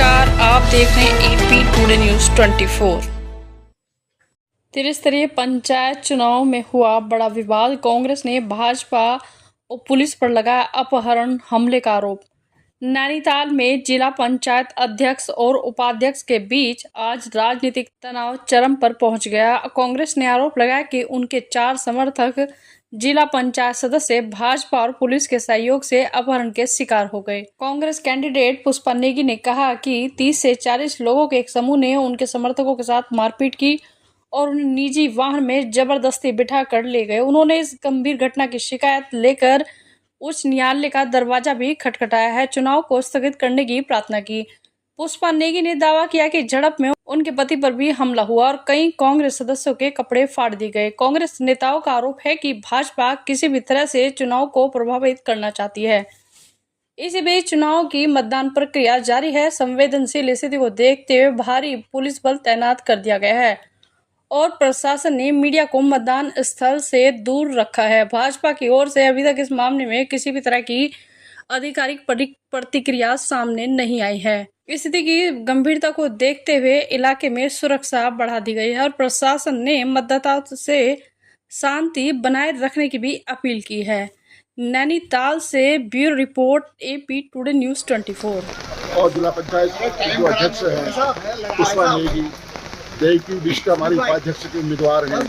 नमस्कार, आप देख रहे हैं AP टुडे न्यूज़ 24। त्रिस्तरीय पंचायत चुनाव में हुआ बड़ा विवाद। कांग्रेस ने भाजपा और पुलिस पर लगाया अपहरण हमले का आरोप। नैनीताल में जिला पंचायत अध्यक्ष और उपाध्यक्ष के बीच आज राजनीतिक तनाव चरम पर पहुंच गया। कांग्रेस ने आरोप लगाया कि उनके 4 समर्थक जिला पंचायत सदस्य भाजपा और पुलिस के सहयोग से अपहरण के शिकार हो गए। कांग्रेस कैंडिडेट पुष्पा नेगी ने कहा कि 30 से 40 लोगों के एक समूह ने उनके समर्थकों के साथ मारपीट की और उन्हें निजी वाहन में जबरदस्ती बिठा कर ले गए। उन्होंने इस गंभीर घटना की शिकायत लेकर उच्च न्यायालय का दरवाजा भी खटखटाया है, चुनाव को स्थगित करने की प्रार्थना की। पुष्पा नेगी ने दावा किया कि झड़प में उनके पति पर भी हमला हुआ और कई कांग्रेस सदस्यों के कपड़े फाड़ दिए गए। कांग्रेस नेताओं का आरोप है कि भाजपा किसी भी तरह से चुनाव को प्रभावित करना चाहती है। इसी बीच चुनाव की मतदान प्रक्रिया जारी है। संवेदनशील स्थिति को देखते हुए भारी पुलिस बल तैनात कर दिया गया है और प्रशासन ने मीडिया को मतदान स्थल से दूर रखा है। भाजपा की ओर से अभी तक इस मामले में किसी भी तरह की आधिकारिक प्रतिक्रिया सामने नहीं आई है। स्थिति की गंभीरता को देखते हुए इलाके में सुरक्षा बढ़ा दी गई है और प्रशासन ने मतदाताओं से शांति बनाए रखने की भी अपील की है। नैनीताल से bureau report, AP today news 24। और जिला पंचायत के जो अध्यक्ष हैं पुष्पा नेगी, JQ डिस्ट्रिक्ट हमारी उपाध्यक्ष के उम्मीदवार हैं।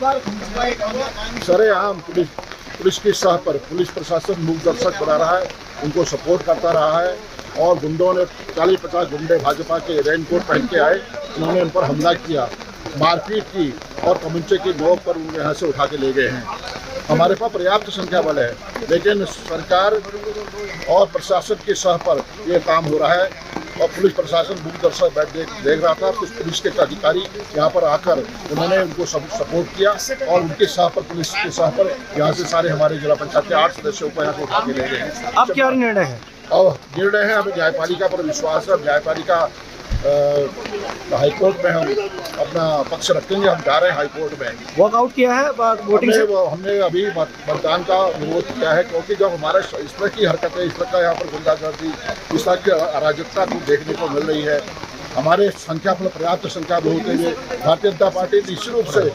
सरेआम पुलिस के सह पर पुलिस प्रशासन मूक दर्शक बना रहा है, उनको सपोर्ट करता रहा है और गुंडों ने 40-50 गुंडे भाजपा के रेनकोट पहन के आए, उन्होंने उन पर हमला किया, मारपीट की और तमंचे की नोक पर उन्हें यहाँ से उठा के ले गए हैं। हमारे पास पर्याप्त संख्या बल है, लेकिन सरकार और प्रशासन के सह पर यह काम हो रहा है और पुलिस प्रशासन मूक दर्शक देख रहा था। कुछ पुलिस के अधिकारी यहाँ पर आकर उन्होंने उनको सपोर्ट किया और उनके सह पर पुलिस के सह पर यहाँ से सारे हमारे जिला पंचायत के 8 सदस्यों को यहाँ से उठा के ले गए हैं। अब क्या निर्णय है? और निर्णय है, हमें न्यायपालिका पर विश्वास है। न्यायपालिका हाईकोर्ट में हम अपना पक्ष रखेंगे। हम जा रहे हैं हाईकोर्ट में। वॉकआउट किया है वोटिंग से? हमने अभी मतदान का विरोध किया है, क्योंकि जब हमारा इस तरह की हरकतें, इस तरह का यहाँ पर गुंडागर्दी, इस तरह की अराजकता को देखने को मिल रही है, हमारे संख्या पर पर्याप्त संख्या में होते हुए भारतीय जनता पार्टी निश्चित रूप से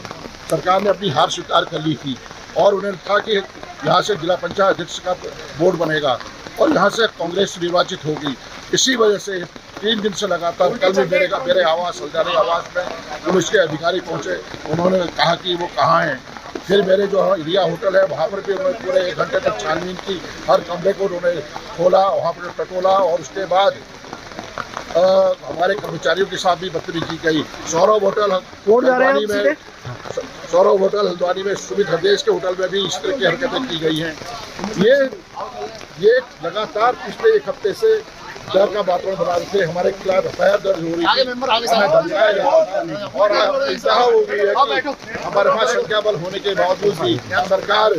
सरकार ने अपनी हार स्वीकार कर ली थी और उन्हें था कि यहाँ से जिला पंचायत अध्यक्ष का बोर्ड बनेगा और यहाँ से कांग्रेस निर्वाचित होगी। इसी वजह से 3 दिन से लगातार, कल भी मेरे आवास हल्द्वानी आवास में पुलिस के अधिकारी पहुँचे, उन्होंने कहा कि वो कहाँ हैं। फिर मेरे जो एरिया होटल है वहाँ पर भी उन्होंने पूरे 1 घंटे तक छानबीन की, हर कमरे को उन्होंने खोला, वहाँ पर टटोला और उसके बाद हमारे कर्मचारियों के साथ भी बदतमीजी की गई। सौरभ होटल हल्द्वानी में, सुमित हरदेश के होटल में भी इस तरह की हरकतें की गई हैं। ये लगातार पिछले 1 हफ्ते से डर का वातावरण बना रहे थे। हमारे खिलाफ FIR दर्ज हो रही थी, हमें धमकाया जा रहा था और इंतहा हो गई है कि हमारे पास संख्या बल होने के बावजूद भी सरकार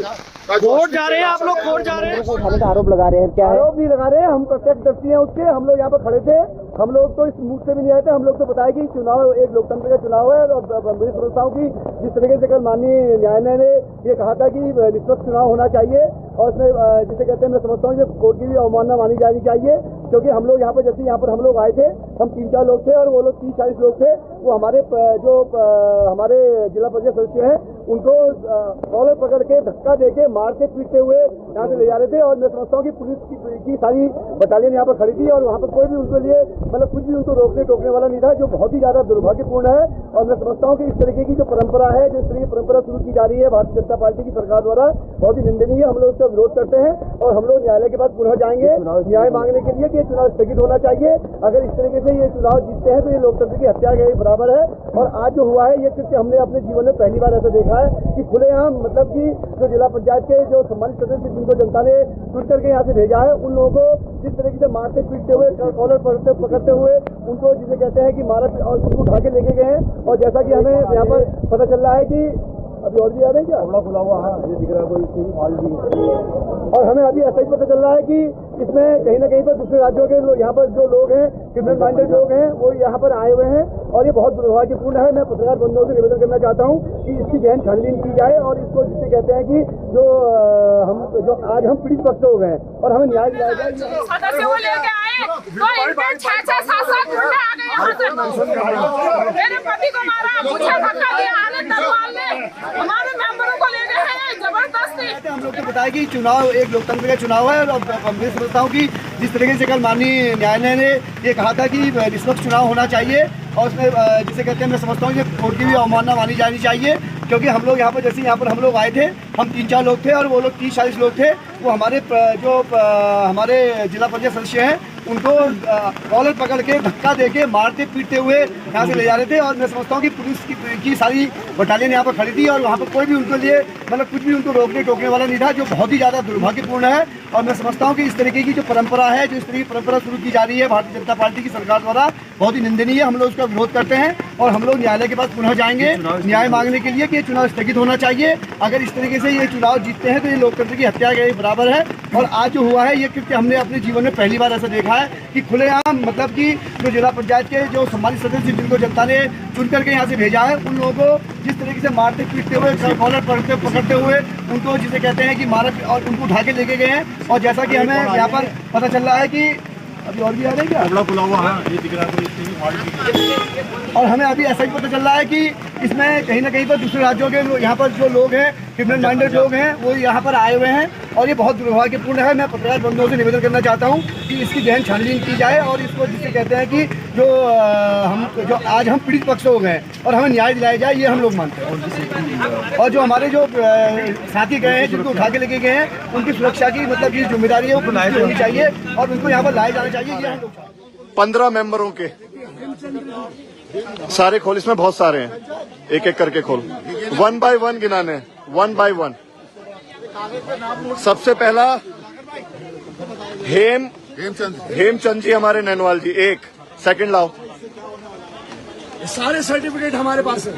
कोर्ट जा रहे हैं। आप लोग कोर्ट जा रहे हैं? आरोप लगा रहे हैं। क्या आरोप नहीं लगा रहे हैं, हम प्रत्यक्षदर्शी हैं उसके। हम लोग यहाँ पर खड़े थे, हम लोग तो इस मुख से भी नहीं आए थे। हम लोग तो बताया कि चुनाव एक लोकतंत्र का चुनाव है और मेरी संस्थाओं की जिस तरीके से कल माननीय न्यायालय ने ये कहा था कि निष्पक्ष चुनाव होना चाहिए और इसमें जिसे कहते हैं, मैं समझता हूँ कि कोर्ट की भी अवमानना मानी जानी चाहिए, क्योंकि हम लोग यहाँ पर जैसे यहाँ पर हम लोग आए थे, हम 3-4 लोग थे और वो लोग 30-40 लोग थे। वो हमारे हमारे जिला परिषद सदस्य हैं, उनको कॉलर पकड़ के धक्का देके मारते पीटते हुए यहाँ से ले जा रहे थे और मैं समझता हूँ कि पुलिस की सारी बटालियन यहाँ पर खड़ी थी और वहाँ पर कोई भी उनके लिए मतलब कुछ भी उनको रोकने टोकने वाला नहीं था, जो बहुत ही ज्यादा दुर्भाग्यपूर्ण है। और मैं समझता हूँ कि इस तरीके की जो परंपरा है, जो इस तरह की परंपरा शुरू की जा रही है भारतीय जनता पार्टी की सरकार द्वारा, बहुत ही निंदनीय है। हम लोग उसका विरोध करते हैं और हम लोग न्यायालय के बाद पुनः जाएंगे न्याय मांगने के लिए कि चुनाव स्थगित होना चाहिए। अगर इस तरीके से ये चुनाव जीतते हैं तो ये लोकतंत्र की हत्या के बराबर है। और आज जो हुआ है ये क्योंकि हमने अपने जीवन में पहली बार ऐसा देखा है कि खुलेआम, मतलब कि जो जिला पंचायत के जो सम्मानित सदस्य जिनको जनता ने चुन करके यहाँ से भेजा है, उन लोगों को जिस तरीके से मारते पीटते हुए, कॉलर पकड़ते हुए उनको जिसे कहते हैं कि मारा और उनको उठा के लेके गए हैं। और जैसा कि हमें यहाँ पर पता चल रहा है कि अभी और भी आ रहे हैं, क्या हमला खुला हुआ है, ये दिख रहा है कोई, और हमें अभी ऐसा ही पता चल रहा है कि इसमें कहीं ना कहीं पर दूसरे राज्यों के यहाँ पर जो लोग हैं, क्रिमिनल माइंडेड लोग हैं, वो यहाँ पर आए हुए हैं और ये बहुत दुर्भाग्यपूर्ण है। मैं पत्रकार बंधुओं से निवेदन करना चाहता हूँ कि इसकी गहन छानबीन की जाए और इसको जिसे कहते हैं कि जो आज हम पीड़ित पक्ष हो गए हैं और हमें न्याय दिलाया जाए। तो इनके 6-7 गुंडे आ गए यहाँ से। मेरे पति को मारा, मुझे धक्का दिया, आने तलवार ने हमारे मेंबरों को ले गए हैं जबरदस्ती। हम लोग को बताया कि चुनाव एक लोकतंत्र का चुनाव है और मैं समझता हूँ कि जिस तरीके से कल माननीय न्यायालय ने ये कहा था कि निष्पक्ष चुनाव होना चाहिए और उसमें जिसे कहते हैं मैं समझता हूँ कि कोर्ट की भी अवमानना मानी जानी चाहिए, क्योंकि हम लोग यहाँ पर जैसे यहाँ पर हम लोग आए थे, हम 3-4 लोग थे और वो लोग 30-40 लोग थे। वो हमारे हमारे जिला पंचायत सदस्य हैं, उनको कॉलर पकड़ के धक्का देके मारते पीटते हुए यहाँ से ले जा रहे थे। और मैं समझता हूँ कि पुलिस की सारी बटालियन यहाँ पर खड़ी थी और वहाँ पर कोई भी उनके लिए मतलब कुछ भी उनको रोकने टोकने वाला नहीं था, जो बहुत ही ज़्यादा दुर्भाग्यपूर्ण है। और मैं समझता हूँ कि इस तरीके की जो परंपरा है, जो इस तरह की परंपरा शुरू की जा रही है भारतीय जनता पार्टी की सरकार द्वारा, बहुत ही निंदनीय है। हम लोग उसका विरोध करते हैं और हम लोग न्यायालय के पास पुनः जाएंगे न्याय मांगने के लिए कि ये चुनाव स्थगित होना चाहिए। अगर इस तरीके से ये चुनाव जीतते हैं तो ये लोकतंत्र की हत्या के बराबर है। और आज जो हुआ है ये क्योंकि हमने अपने जीवन में पहली बार ऐसा देखा है कि खुलेआम मतलब कि जो जिला पंचायत के जो सम्मानित सदस्य जिनको जनता ने चुन करके यहाँ से भेजा है, उन लोगों को जिस तरीके से मारते पीटते हुए कॉलर पकड़ते हुए उनको जिसे कहते हैं कि मारा और उनको उठा के लेके गए हैं। और जैसा कि हमें यहाँ पर पता चल रहा है कि अभी और भी आ रहे हैं क्या खुला हुआ है ये दिख रहा है। और हमें अभी ऐसा ही पता चल रहा है कि इसमें कहीं ना कहीं पर दूसरे राज्यों के यहाँ पर जो लोग हैं, क्रिमिनल माइंडेड लोग हैं, वो यहाँ पर आए हुए हैं और ये बहुत दुर्भाग्यपूर्ण है। मैं पत्रकार बंधुओं से निवेदन करना चाहता हूँ कि इसकी गहन छानबीन की जाए और इसको जिसे कहते हैं कि जो आज हम पीड़ित पक्ष हो गए और हमें न्याय दिलाया जाए, ये हम लोग मानते हैं। और जो हमारे जो साथी गए हैं, जिनको उठा के लेके गए हैं, उनकी सुरक्षा की मतलब की जिम्मेदारी है वो पुलिस की होनी चाहिए और उनको यहाँ पर लाया जाना चाहिए, ये हम लोग 15 मेंबरों के सारे खोल, इसमें बहुत सारे हैं, एक एक करके खोल, 1 बाय 1 गिनाने, 1 बाय 1। सबसे पहला हेमचंद जी हमारे नैनवाल जी, 1 सेकंड लाओ। सारे सर्टिफिकेट हमारे पास है।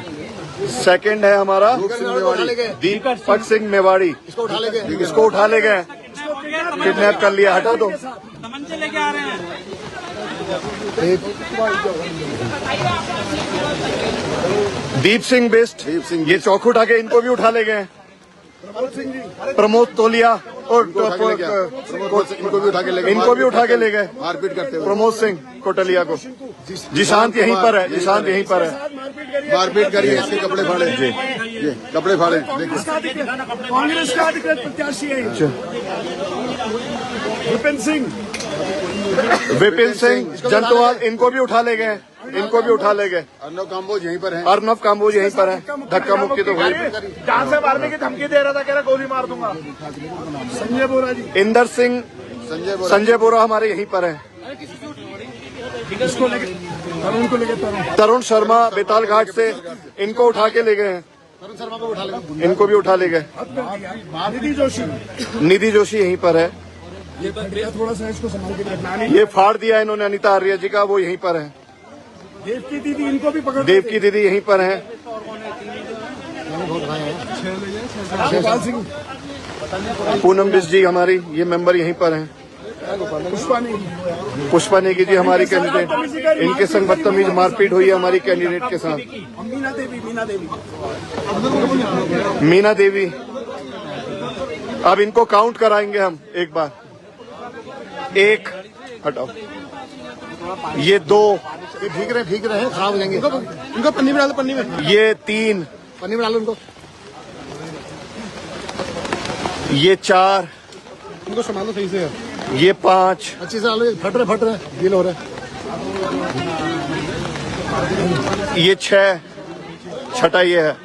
सेकंड है हमारा दीपक सिंह मेवाड़ी, इसको उठा ले गए, किडनैप कर लिया, हटा दो। लेके आ रहे हैं। दीप सिंह बेस्ट, ये चौक उठा के इनको भी उठा ले गए। प्रमोद तोलिया और इनको भी उठा के ले गए मारपीट करते हुए। प्रमोद सिंह कोटलिया को, जिशांत यहीं पर है, जिशांत यहीं पर है, मारपीट करिए, इसके कपड़े फाड़े, ये कपड़े फाड़े। कांग्रेस का अधिकृत प्रत्याशी है विपिन सिंह जंतवाल, इनको भी उठा ले गए, इनको भी उठा ले गए। अर्नव काम्बोज यहीं पर है, अर्नव काम्बोज यहीं पर है। धक्का मुक्की तो हुई, जहाँ से मारने की धमकी दे रहा था, कह रहा गोली मार दूंगा। संजय बोरा जी, इंदर सिंह, संजय बोरा हमारे यहीं पर है। इसको लेके तरुण को लेके तरुण शर्मा बेताल घाट से, इनको उठा के ले गए हैं, इनको भी उठा ले गए। निधि जोशी यहीं पर है, थोड़ा सा इसको संभाल के रखना। ये फाड़ दिया इन्होंने अनिता आर्य जी का, वो यहीं पर है। देव की दीदी, इनको भी पकड़, देव की दीदी यहीं पर है। पूनम बिस जी हमारी, ये मेंबर यहीं पर हैं। पुष्पा नेगी जी हमारी कैंडिडेट, इनके संग बदतमीज मारपीट हुई है हमारी कैंडिडेट के साथ। मीना देवी, अब इनको काउंट कराएंगे हम एक बार, 1 हटाओ, ये 2, ठीक रहे खराब हो जाएंगे, इनको पन्नी में डालो, पन्नी में, ये 3, पन्नी में डालो इनको, ये 4, इनको संभालो सही से, ये 5, अच्छी से डालो, फट रहे गील हो रहे, ये 6, छठा ये है,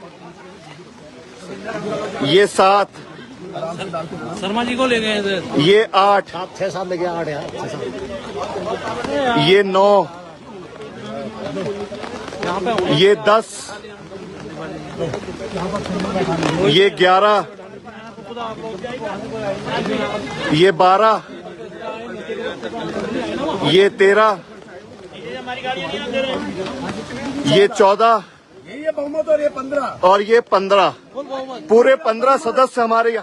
ये 7, शर्मा जी को ले गए, ये 8, 6-7 लेके 8 यार, 6-7, ये 9, ये 10, ये 11, ये 12, ये 13, ये 14, ये बहुमत और ये 15 और ये 15, पूरे 15 सदस्य हमारे यहाँ